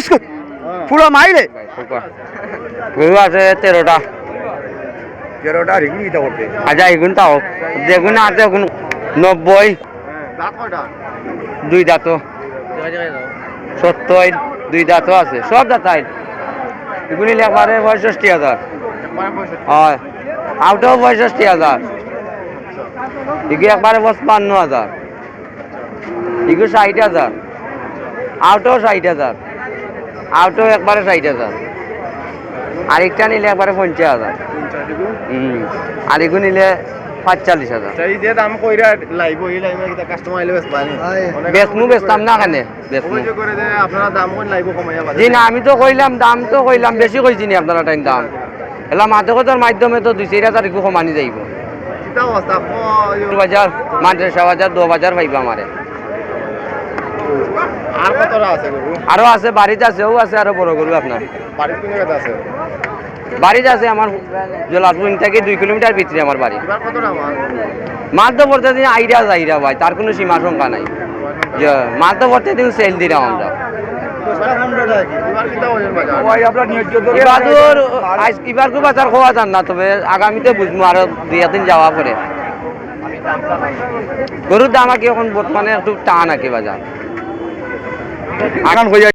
Biscuit পুরো মাইলে গরু আছে 13টা। 13টা রিগনি এটা করতে আচ্ছা এগুন তাও যেগুন আছে এখন 90 দাঁত কয়টা 2 দাঁত 70 2 দাঁত আছে সব দাঁত আইন এগুলি একবারে 65,000 হয় আউটাও 65,000 এগুলি একবারে 55,000 এগুলো 60,000 আউটাও 60,000 আউটাও একবারে 60,000 আরেকটা নিলে একবারে 50,000 আর এগুলো নিলে 45,000 এই যে দাম কইরা লাইভ এই লাইভে কিটা কাস্টমার আইলে বেশ পানি বেচমু বেচতাম না কেনে বেচমু অভিযোগ করে যে আপনারা দাম কোন লাইভ কমাইয়া বাজে জি না আমি তো কইলাম দাম তো কইলাম বেশি কইছি নি আপনারা টাইম দাম এলা মাদকতার মাধ্যমে তো 2-4,000 একটু কমানি যাইব কিটা অবস্থা বাজার মাদ্রাসা বাজার 2 বাজার পাইবা আমারে আর কতটা আছে গরু আরো আছে বাড়িতে আছে ও আছে আরো বড় গরু আপনার বাড়িতে কোন জায়গাতে আছে বাড়িতে আছে আমার জলাপুর থেকে 2 কিলোমিটার ভিতরে আমার বাড়ি এবার কতটা মাল মাল তো পড়তে দিন আইরা যাইরা ভাই তার কোনো সীমা সংখ্যা নাই যে মাল তো পড়তে দিন সেল দিলাম আমরা এবার কিটা ওজন বাজার এবার খুব বাজার খোয়া যান না তবে আগামীতে বুঝবো আরো 2 দিন যাওয়া পরে গরুর দাম কি এখন বর্তমানে একটু টান আঁকে বাজার আগান হয়ে